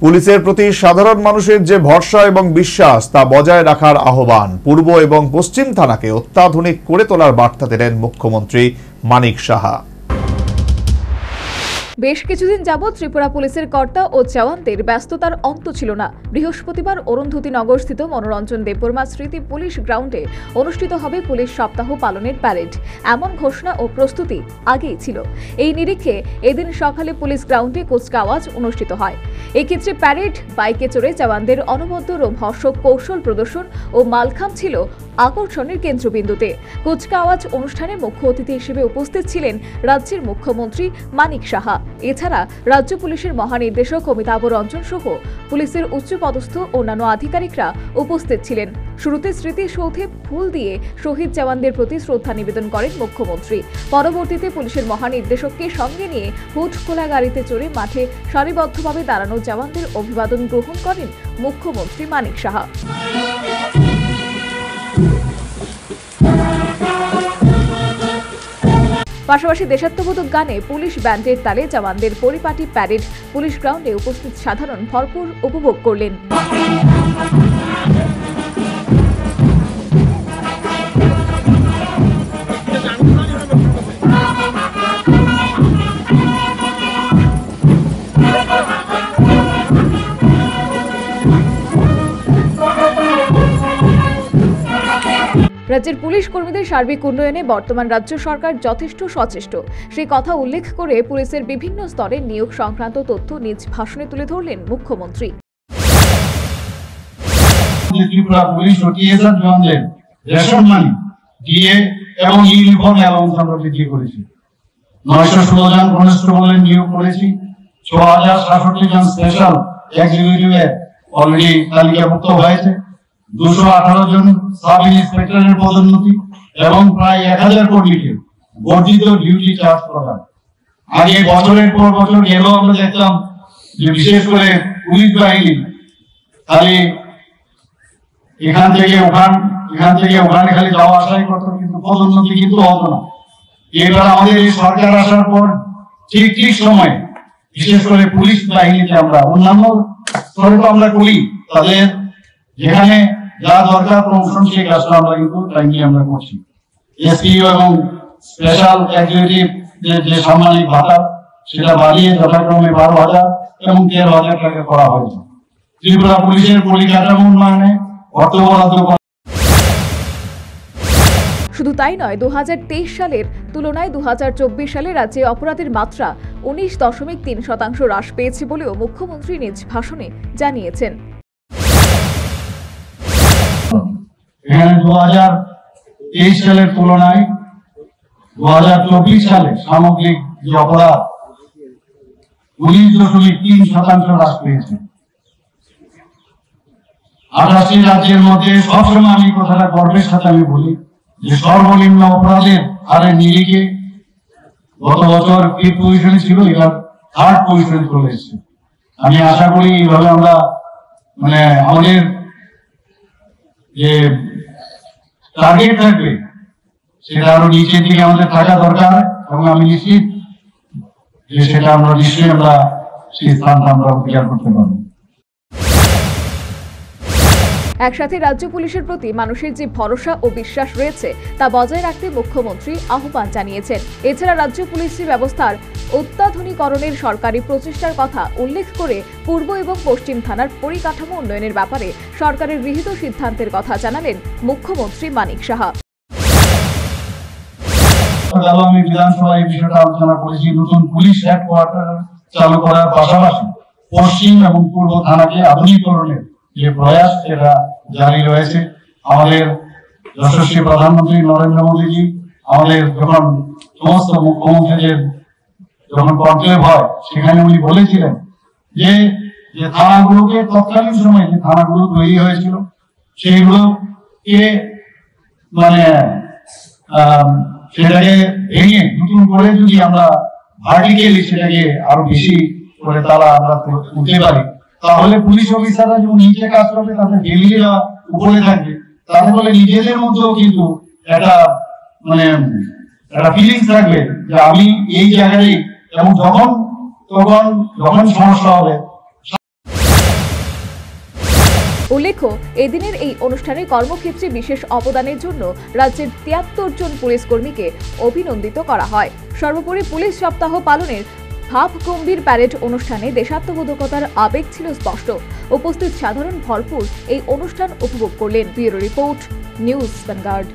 পুলিশের প্রতি সাধারণ মানুষের যে ভরসা এবং বিশ্বাস তা বজায় রাখার আহ্বান। পূর্ব এবং পশ্চিম থানাকে অত্যাধুনিক করে তোলার বার্তা দিলেন মুখ্যমন্ত্রী মানিক সাহা। বেশ কিছুদিন যাবৎ ত্রিপুরা পুলিশের কর্তা ও জওয়ানদের ব্যস্ততার অন্ত ছিল না। বৃহস্পতিবার অরুন্ধতী নগরস্থিত মনোরঞ্জন দেববর্মা স্মৃতি পুলিশ গ্রাউন্ডে অনুষ্ঠিত হবে পুলিশ সপ্তাহ পালনের প্যারেড। এমন ঘোষণা ও প্রস্তুতি আগেই ছিল। এই নিরিখে এদিন সকালে পুলিশ গ্রাউন্ডে কুচকাওয়াজ অনুষ্ঠিত হয়। এক্ষেত্রে প্যারেড, বাইকে চড়ে জওয়ানদের অনবদ্য রোমহর্ষক কৌশল প্রদর্শন ও মালখাম ছিল আকর্ষণের কেন্দ্রবিন্দুতে। কুচকাওয়াজ অনুষ্ঠানে মুখ্য অতিথি হিসেবে উপস্থিত ছিলেন রাজ্যের মুখ্যমন্ত্রী মানিক সাহা। এছাড়া রাজ্য পুলিশের মহানির্দেশক অমিতাভ রঞ্জন সহ পুলিশের উচ্চপদস্থ অন্যান্য আধিকারিকরা উপস্থিত ছিলেন। শুরুতে স্মৃতিসৌধে ফুল দিয়ে শহীদ জওয়ানদের প্রতি শ্রদ্ধা নিবেদন করেন মুখ্যমন্ত্রী। পরবর্তীতে পুলিশের মহানির্দেশককে সঙ্গে নিয়ে হুড খোলা গাড়িতে চড়ে মাঠে সারিবদ্ধভাবে দাঁড়ানো জওয়ানদের অভিবাদন গ্রহণ করেন মুখ্যমন্ত্রী মানিক সাহা। পাশাপাশি দেশাত্মবোধক গানে পুলিশ ব্যান্ডের তালে জওয়ানদের পরিপাটি প্যারেড পুলিশ গ্রাউন্ডে উপস্থিত সাধারণ ভরপুর উপভোগ করলেন। রাজ্যের পুলিশ কর্মীদের সার্বিক উন্নয়নে বর্তমান রাজ্য সরকার যথেষ্ট সচেষ্ট। সেই কথা উল্লেখ করে পুলিশের বিভিন্ন স্তরে নিয়োগ সংক্রান্ত তথ্য নিজ ভাষণে তুলে ধরলেন মুখ্যমন্ত্রী। ত্রিপুরা পুলিশ ও টিএসআর জওয়ানদের রেশন মানি, ডিএ এবং ইউনিফর্ম অ্যালাউন্স আমরা বৃদ্ধি করেছি। 916 জন কনস্টেবলের নিয়োগ করেছি। 6067 জন স্পেশাল এক্সিকিউটিভে অলরেডি তালিকাভুক্ত হয়েছে। 218 জন সাব ইন্সপেক্টরের পদোন্নতি এবং প্রায় 1000 কর্মীকে বর্ধিত ডিউটি চার্জ প্রদান। আগে বছরের পর বছর গেল আমরা দেখতাম যে বিশেষ করে পুলিশ বাহিনী খালি এখান থেকে ওখানে খালি যাওয়া আসাই করতো, কিন্তু পদোন্নতি কিন্তু হতো না। এবার আমাদের এই সরকার আসার পর ঠিক সময় বিশেষ করে পুলিশ বাহিনীতে আমরা অন্যান্য স্তরে তো আমরা করি, তাদের যেখানে যা দরকার প্রমোশন সেই কাজটা আমরা কিন্তু টাইমলি আমরা করছি। এসপিও এবং স্পেশাল এক্সিকিউটিভ যে সাম্মানিক ভাতা সেটা বাড়িয়ে যথাক্রমে 12,000 এবং 13,000 টাকা করা হয়েছে। ত্রিপুরা পুলিশের পরিকাঠামো উন্নয়নে অর্থ বরাদ্দ। শুধু তাই নয়, 2023 সালের তুলনায় 2024 সালে রাজ্যে অপরাধের মাত্রা 19.3% হ্রাস পেয়েছে বলেও মুখ্যমন্ত্রী নিজ ভাষণে জানিয়েছেন। 2023 সালের তুলনায় 2024 সালে সামগ্রিক যে অপরাধ 19.3% হ্রাস পেয়েছে। 28টি রাজ্যের মধ্যে সবসময় আমি কথাটা গর্বের সাথে আমি বলি যে সর্বনিম্ন অপরাধের হারের নিরিখে গত বছর 5th পজিশনে ছিল, এবার 3rd পজিশনে চলে এসেছে। আমি আশা করি এইভাবে আমরা আমাদের যে টার্গেট থাকবে সেটা আরো নিচের দিকে আমাদের থাকা দরকার, এবং আমি নিশ্চিত যে সেটা আমরা নিশ্চয়ই আমরা সেই স্থানটা আমরা অধিকার করতে পারবো। একসাথে রাজ্য পুলিশের প্রতি মানুষের যে ভরসা ও বিশ্বাস রয়েছে তা বজায় রাখতে মুখ্যমন্ত্রী আহ্বান জানিয়েছেন। এছাড়া রাজ্য পুলিশ ব্যবস্থার অত্যাধুনিকরণের সরকারি প্রচেষ্টার কথা উল্লেখ করে পূর্ব এবং পশ্চিম থানার পরিকাঠামো উন্নয়নের ব্যাপারে সরকারের গৃহীত সিদ্ধান্তের কথা জানালেন মুখ্যমন্ত্রী মানিক সাহা। আমি বিধানসভায় বিষয়টা আলোচনা করেছি। নতুন পুলিশ হেডকোয়ার্টার চালু করার পাশাপাশি পশ্চিম এবং পূর্ব থানাকে আধুনিকরণের যে প্রয়াস সেটা জারি রয়েছে। আমাদের যশস্বী প্রধানমন্ত্রী নরেন্দ্র মোদীজি আমাদের যখন সমস্ত মুখ্যমন্ত্রীদের যখন কনক্লেভ হয় সেখানে উনি বলেছিলেন যে থানাগুলোকে তৎকালীন সময়ে যে থানাগুলো তৈরি হয়েছিল সেইগুলোকে সেটাকে ভেঙে নতুন করে যদি আমরা ভার্টিক্যালি সেটাকে আরো বেশি করে তারা আমরা তুলতে পারি, তাহলে পুলিশ অফিসাররা যখন নিচে কাজ করবে তাদের ডেলিরা উপরে থাকবে, তাতে বলে নিজেদের মধ্যেও কিন্তু একটা ফিলিংস থাকবে যে আমি এই জায়গায়, এবং যখন সমস্যা হবে উল্লেখ্য, এদিনের এই অনুষ্ঠানে কর্মক্ষেত্রে বিশেষ অবদানের জন্য রাজ্যের ৭৩ জন পুলিশ কর্মীকে অভিনন্দিত করা হয়। সর্বোপরি পুলিশ সপ্তাহ পালনের ভাবগম্ভীর প্যারেড অনুষ্ঠানে দেশাত্মবোধকতার আবেগ ছিল স্পষ্ট। উপস্থিত সাধারণ ভরপুর এই অনুষ্ঠান উপভোগ করলেন। Bureau report, news vanguard.